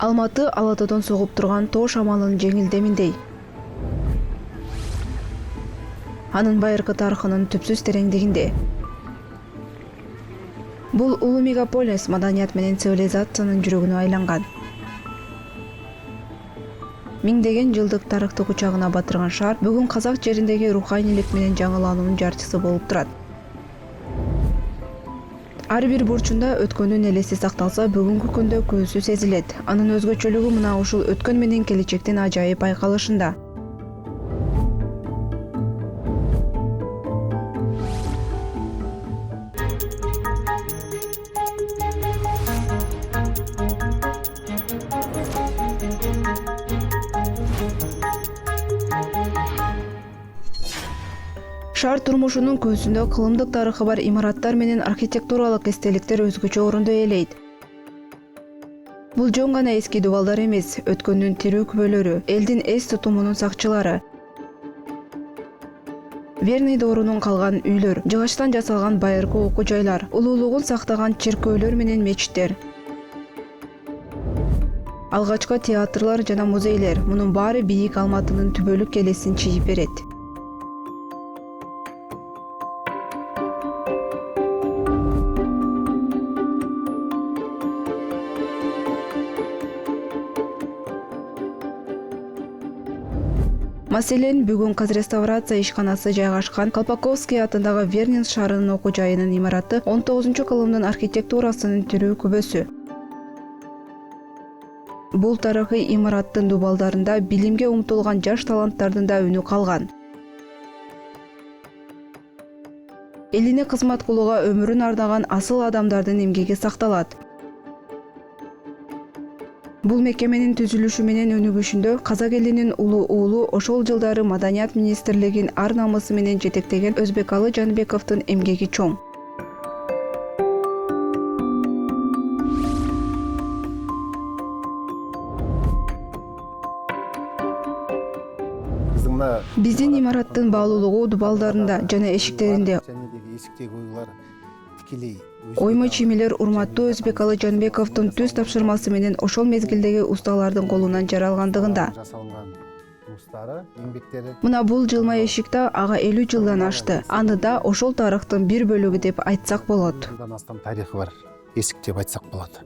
Алматы ала тоодон согуп турган тоо шамалынын жеңилдеминдей. Анын байыркы тарыхынын түпсүз тереңдигинде. Бул улуу мегаполис маданият менен цивилизациянын жүрөгүнө айланган. Миңдеген жылдык тарыхты кучагына батырган шаар бүгүн казак жериндеги руханийлик менен жаңылануунун жарчысы болуп турат. Ар бир бурчунда өткөндүн элеси сакталса, бүгүнкү күндө көзү сезилет. Анын өзгөчөлүгү мына ушул өткөн менен келечектин ажайып байкалышында. Шаар турмушунун көзүндө кылымдык тарыхы бар имараттар менен архитектуралык эстеликтер өзгөчө орунду ээлейт. Бул жөн гана эски дубалдар эмес, өткөндүн тирүү күбөлөрү, элдин эс тутумунун сакчылары. Верный доорунун калган үйлөр, жыгачтан жасалган байыркы окуу жайлар, улуулугун сактаган чиркөөлөр менен мечиттер. Алгачкы театрлар жана музейлер, мунун баары бийик Алматынын түбөлүк элесин чийип берет. Маселен, бүгүн Казреставрация ишканасы жайгашкан Колпаковский атындагы Вернин шаарынын окуу жайынын имараты 19-кылымдын архитектурасынын тирүү күбөсү. Бул тарыхый имараттын дубалдарында билимге умтулган жаш таланттардын да үнү калган. Элине кызмат кылууга өмүрүн ардаган асыл адамдардын эмгеги сакталат. Бул мекеменин түзүлүшү менен өнүгүшүндө казак элинин улуу уулу ошол жылдары Маданият министрлигин ар намысы менен жетектеген Өзбекалы Жанбековдун эмгеги чоң. Биздин имараттын баалуулугу дубалдарында жана эшиктеринде. Оймо чиймелер урматтуу Өзбекалы Жанбековдун түз тапшырмасы менен ошол мезгилдеги усталардын колунан жаралгандыгында. Мына бул жылма эшик да ага 50 жылдан ашты. Аны да ошол тарыхтын бир бөлүгү деп айтсак болот. Тарихы бар эсик деп айтсак болот.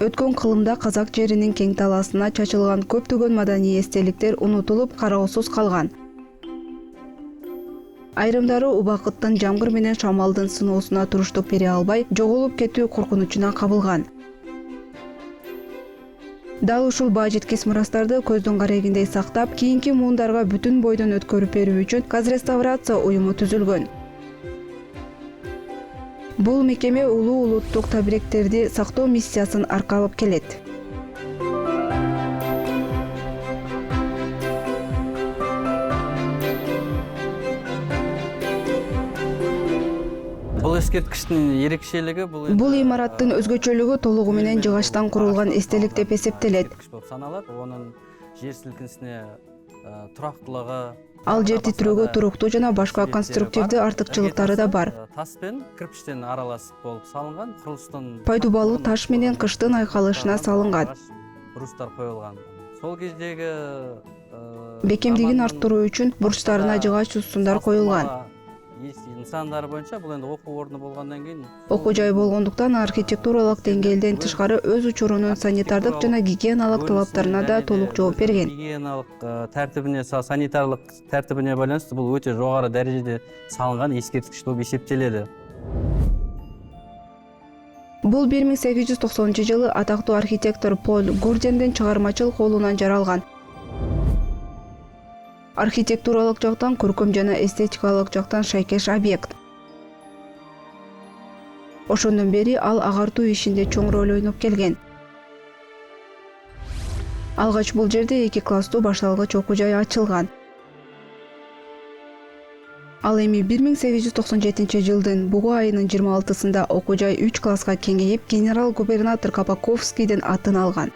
Өткөн кылымда казак жеринин кең талаасына чачылган көптөгөн маданий эстеликтер унутулуп, кароосуз калган. Айрымдары убакыттын жамгыр менен шамалдын сыноосуна туруштук бере албай, жоголуп кетүү коркунучуна кабылган. Дал ушул баа жеткис мурастарды көздүн карегиндей сактап, кийинки муундарга бүтүн бойдон өткөрүп берүү үчүн Казреставрация уюму түзүлгөн. Бул мекеме улуу улуттук табиректерди сактоо миссиясын аркалап келет. Бул эскерткичтин эрекчелиги бул имараттын өзгөчөлүгү толугу менен жыгачтан курулган эстелик деп эсептелет. Онун жер силкинисине турактуулугу, Ал жер титирөөгө туруктуу жана башка конструктивдүү артыкчылыктары да бар. Тас менен кирпичтен аралас болуп салынган, курулуштун пайдубалуу таш менен кыштын айкалышына салынган. Брустар коюлган. Сол кездеги бекемдигин арттыруу үчүн бурчтарына жыгач устундар коюлган. Нысандары боюнча бул энди окуу орну болгондон кийин окуу жай болгондуктан архитектуралык деңгээлден тышкары өз учурунун санитардык жана гигиеналык талаптарына да толук жооп берген. Гигиеналык тартибине, санитарлык тартибине байланыштуу бул өтө жогору дарежеде салынган эскерткич болуп эсептелет. Бул 1890-жылы атактуу архитектор Поль Гурдендин чыгармачыл колунан жаралган. Архитектуралык жактан көркөм жана эстетикалык жактан шайкеш объект. Ошондон бери ал агартуу ишинде чоң роль ойноп келген. Алгач бул жерде 2 класстуу башталгыч окуу жай ачылган. Ал эми 1897-жылдын бугу айынын 26-сында окуу жай 3 класска кеңейип, генерал-губернатор Колпаковскийдин атын алган.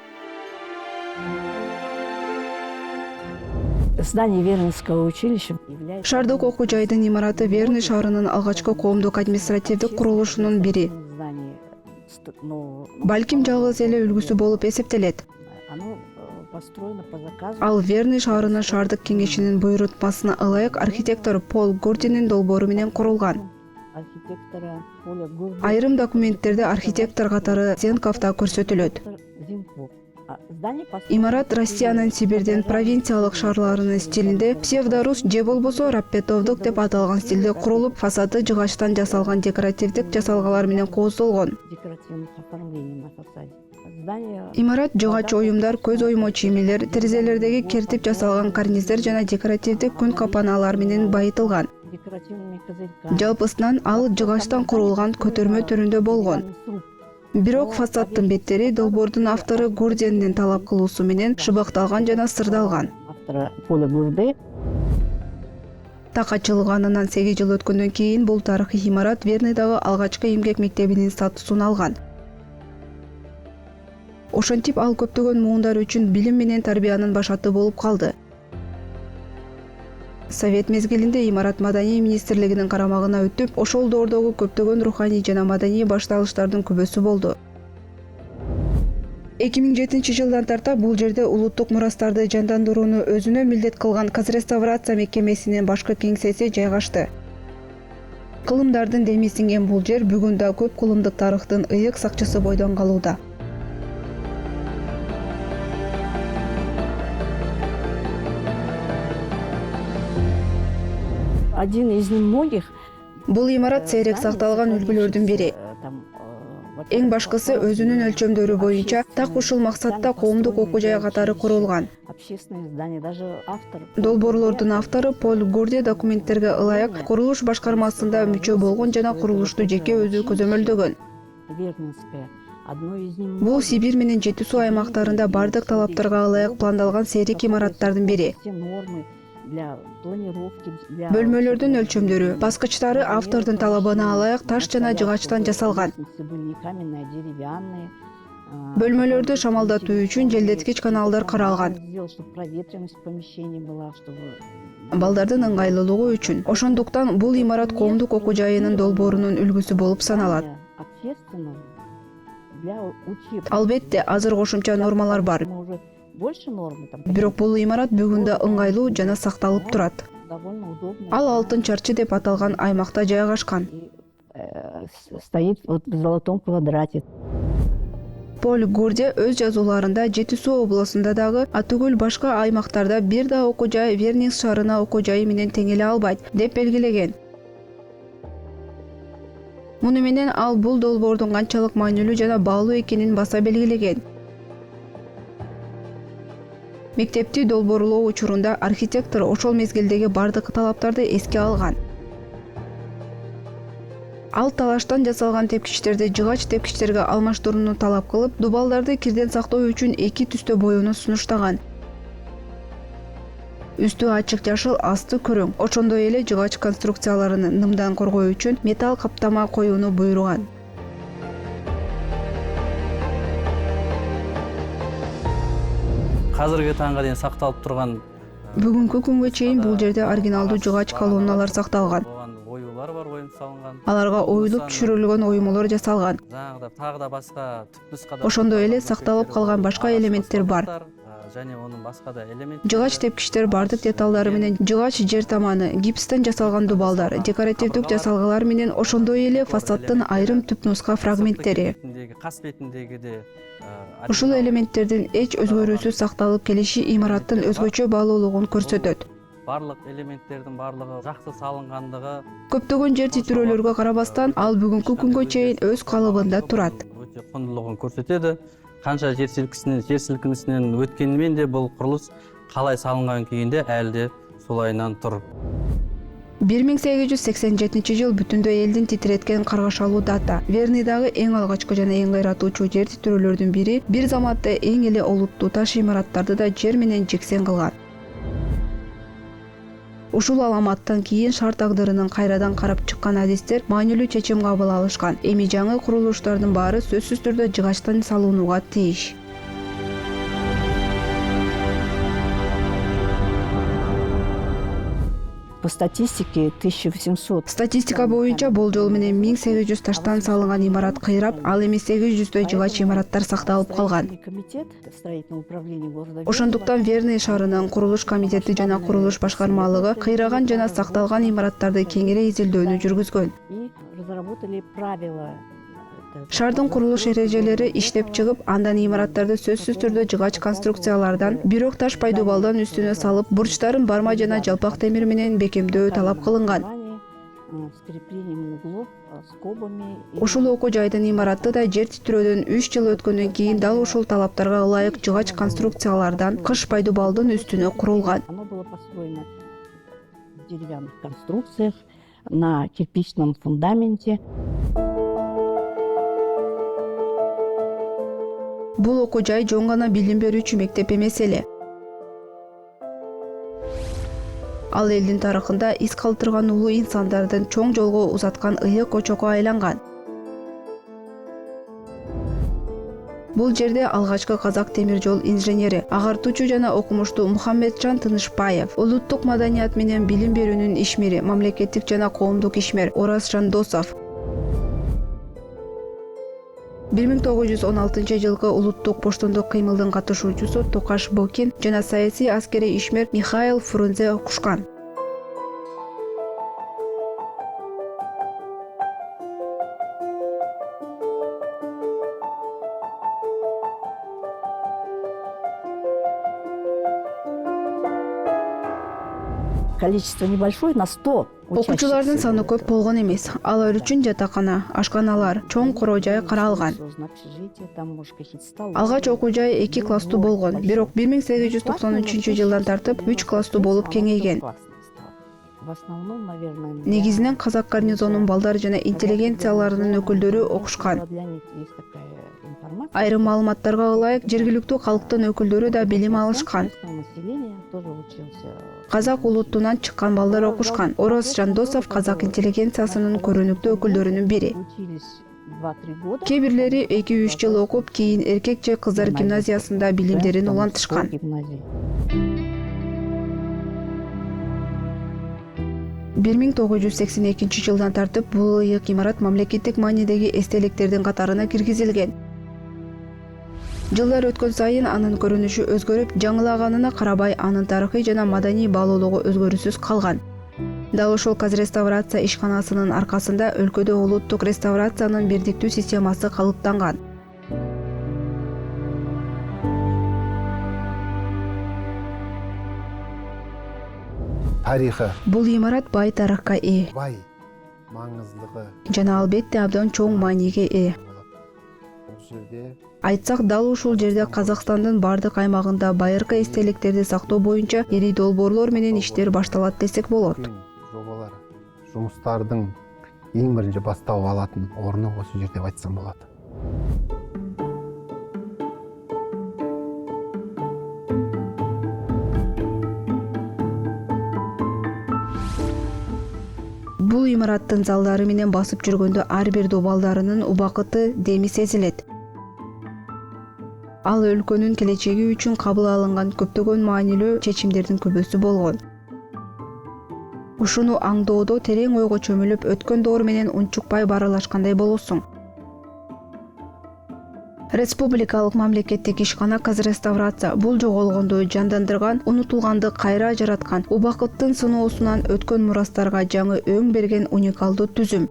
Здание Вернинского училища является... Шаардык окуу жайдын имараты Верный шаарынын алгачкы коомдук административдик курулушунун бири. Балким жалгыз эле үлгүсү болуп эсептелет. Оно построено по заказу. Ал Верный шаарынын шаардык кеңешинин буйрутмасына ылайык архитектор Пол Гурдинин долбоору менен курулган. Архитектора Поля Гурди. Айрым документтерде архитектор катары Зенков да көрсөтүлөт. Зинков. Здание построено... Имарат Россиянын Сибирдин провинциялык шаарларынын стилинде псевдорус же болбосо раппетовдук деп аталган стилде курулуп, фасады жыгачтан жасалган декоративдик жасалгалар менен кооздолгон. Декоративных оформлений на фасаде. Здание... Имарат жыгач оюмдар, көз оймо чиймелер, терезелердеги кертип жасалган карниздер жана декоративдик күн капаналар менен байытылган. Декоративными козырьками. Жалпысынан ал жыгачтан курулган көтөрмө түрүндө болгон. Бирок фасадтын беттери долбоордун автору Гурдендин талап кылуусу менен шыбакталган жана сырдалган. Автора Поля Гурди. Так ачылганынан 8 жыл өткөндөн кийин бул тарыхый имарат Верныйдагы алгачкы эмгек мектебинин статусун алган. Ошентип ал көптөгөн муундар үчүн билим менен тарбиянын башаты болуп калды. Совет мезгилинде имарат Маданий министрлигинин карамагына өтүп, ошол доордогу көптөгөн руханий жана маданий башталыштардын күбөсү болду. 2007-жылдан тарта бул жерде улуттук мурастарды жандандырууну өзүнө милдет кылган Казреставрация мекемесинин башкы кеңсеси жайгашты. Кылымдардын деми сиңген бул жер бүгүн да көп кылымдык тарыхтын ыйык сакчысы бойдон калууда. Один из немногих. Бул имарат сейрек сакталган үлгүлөрдүн бири. Эң башкысы өзүнүн өлчөмдөрү боюнча так ушул максатта коомдук окуу жай катары курулган. Общественное здание, даже автор. Долбоорлордун автору Пол Гурди документтерге ылайык курулуш башкармасында мүчө болгон жана курулушту жеке өзү көзөмөлдөгөн. Вернинская. Одно из немногих. Бул Сибирь менен Жети суу аймактарында бардык талаптарга ылайык пландалган сейрек имараттардын бири. Все нормы для планировки, для... Бөлмөлөрдүн өлчөмдөрү, баскычтары автордун талабына ылайык таш жана жыгачтан жасалган. Были каменные, деревянные. Бөлмөлөрдү шамалдатуу үчүн желдеткич каналдар каралган. Сделал, чтобы проветриваемость помещений была, чтобы... Балдардын ыңгайлуулугу үчүн. Ошондуктан бул имарат коомдук окуу жайынын долбоорунун үлгүсү болуп саналат. Общественного для учеб. Албетте, азыр кошумча нормалар бар. Мы уже больше нормы там. Бирок бул имарат бүгүн да ыңгайлуу жана сакталып турат. Довольно удобно. Ал Алтын чарчы деп аталган аймакта жайгашкан. Стоит вот в золотом квадрате. Пол Гурди өз жазууларында Жети суу областында дагы атүгүл башка аймактарда бир да окуу жай Верный шаарына окуу жайы менен теңеле албайт деп белгилеген. Муну менен ал бул долбоордун канчалык маанилүү жана баалуу экенин баса белгилеген. Мектепти долбоорлоо учурунда архитектор ошол мезгилдеги бардык талаптарды эске алган. Ал талаштан жасалган тепкичтерди жыгач тепкичтерге алмаштырууну талап кылып, дубалдарды кирден сактоо үчүн эки түстө боюуну сунуштаган. Үстү ачык жашыл, асты күрөң. Ошондой эле жыгач конструкцияларын нымдан коргоо үчүн металл каптама коюуну буйруган. Казыркы таңга дейин сакталып турган Бүгүнкү күнгө чейин бул жерде оригиналдуу жыгач колонналар сакталган. Оюулар бар, оюм салынган. Аларга оюлуп түшүрүлгөн оюмолор жасалган. Тагы да башка түпнускада. Ошондой эле сакталып калган башка элементтер бар. Және онун башка да элемент. Жыгач тепкичтер бардык деталдары менен жыгач жер таманы, гипстен жасалган дубалдар, декоративдик жасалгалар менен ошондой эле фасадтын айрым түпнуска фрагменттери. Кас бетиндеги Ушул элементтердин эч өзгөрүүсүз сакталып келиши имараттын өзгөчө баалуулугун көрсөтөт. Барлык элементтердин барлыгы жакшы салынгандыгы. Көптөгөн жер титирөөлөргө карабастан ал бүгүнкү күнгө чейин өз калыбында турат. Өтө кондулугун көрсөтөдү. Канча жер силкинисинен өткөнүмен де бул курулуш калай салынган күйүндө әлі де сулайынан тур. 1887 жыл бүтүндөй элдин титиреткен каргашалуу дата. Верныйдагы эң алгачкы жана эң кайратуучу жер титирөөлөрдүн бири, бир заматта эң эле олуттуу таш имараттарды да жер менен жексен кылган. Ушул аламаттан кийин шаар тагдырынын кайрадан карап чыккан адистер маанилүү чечим кабыл алышкан. Эми жаңы курулуштардын баары сөзсүз түрдө жыгачтан салынууга тийиш. По статистике 1800. Статистика боюнча болжол менен 1800 таштан салынган имарат кыйрап, ал эми 800дөй жыгач имараттар сакталып калган. Комитет строительного управления города. Ошондуктан Верный шаарынын курулуш комитети жана курулуш башкармалыгы кыйраган жана сакталган имараттарды кеңири изилдөөнү жүргүзгөн. И разработали правила. Шаардын курулуш эрежелери иштеп чыгып, андан имараттарды сөзсүз түрдө жыгач конструкциялардан, бирок таш пайдубалдан үстүнө салып, бурчтарын барма жана жалпак темир менен бекемдөө талап кылынган. С креплением углов, скобами. Ушул окуу жайдын имараты да жер титирөөдөн 3 жыл өткөндөн кийин дал ушул талаптарга ылайык жыгач конструкциялардан, кыш пайдубалдын үстүнө курулган. Оно было построено в деревянных конструкциях, на кирпичном фундаменте. Бул окуу жай жөн гана билим берүүчү мектеп эмес эле. Ал элдин тарыхында из калтырган улуу инсандардын чоң жолго узаткан ыйык очокко айланган. Бул жерде алгачкы казак темир жол инженери, агартуучу жана окумуштуу Мухаммеджан Тынышбаев, улуттук маданият менен билим берүүнүн ишмери, мамлекеттик жана коомдук ишмер Оразжан Досов, 1916 жылкы улуттук поштондук кыймылдын катышуучусу Токаш Бокин жана саясий аскерий ишмер Михаил Фрунзе окушкан. Количество небольшое, на 100 Окуучулардын саны көп болгон эмес. Алар үчүн жатакана, ашканалар, чоң короо жай каралган. Алгач окуу жай 2 класстуу болгон, бирок 1893-жылдан тартып 3 класстуу болуп кеңейген. Негизинен казак гарнизонунун балдары жана интеллигенцияларынын өкүлдөрү окушкан. Айрым маалыматтарга ылайык, жергиликтүү калктын өкүлдөрү да билим алышкан. Казак улутунан чыккан балдар окушкан. Оразжан Досов казак интеллигенциясынын көрүнүктүү өкүлдөрүнүн бири. Кээ бирлери 2-3 жыл окуп, кийин эркек же кыздар гимназиясында билимдерин улантышкан. 1982 жылдан тартып бул ыйык имарат мамлекеттик маанидеги эстеликтердин катарына киргизилген. Жылдар өткөн сайын анын көрүнүшү өзгөрүп, жаңылаганына карабай анын тарыхый жана маданий баалуулугу өзгөрүүсүз калган. Дал ошол Казреставрация ишканасынын аркасында өлкөдө улуттук реставрациянын бирдиктүү системасы калыптанган. Тарихы Бул имарат бай тарыхка ээ бай, маңыздылығы жана албетте абдан чоң мааниге ээ. бұл жерде Айтсак, дал ушул жерде Казакстандын бардык аймагында байыркы эстеликтерди сактоо боюнча ири долбоорлор менен иштер башталат десек болот. үлкен жобалар, жұмыстардың ең бірінші басталып алатын орны осы жерде деп айтсам болады. Бул имараттын залдары менен басып жүргөндө ар бир дубалдарынын убакыты, деми сезилет. Ал өлкөнүн келечеги үчүн кабыл алынган көптөгөн маанилүү чечимдердин көбөсү болгон. Ушуну аңдоодо терең ойго чөмүлүп, өткөн доор менен унчукпай баралашкандай болосуң. Республикалык мамлекеттик ишкана Казреставрация бул жоголгонду жандандырган, унутулганды кайра жараткан, убакыттын сыноосунан өткөн мурастарга жаңы өң берген уникалдуу түзүм.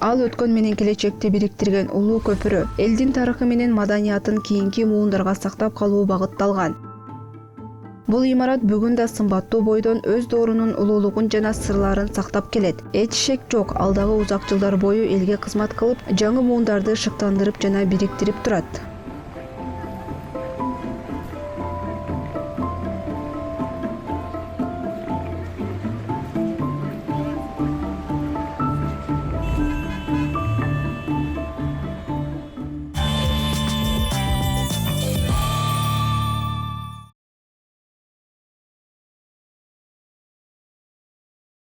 Ал өткөн менен келечекти бириктирген улуу көпүрө, элдин тарыхы менен маданиятын кийинки муундарга сактап калуу багытталган. Бул имарат бүгүн да сымбаттуу бойдон өз доорунун улуулугун жана сырларын сактап келет. Эч шек жок, ал дагы узак жылдар бою элге кызмат кылып, жаңы муундарды шыктандырып жана бириктирип турат.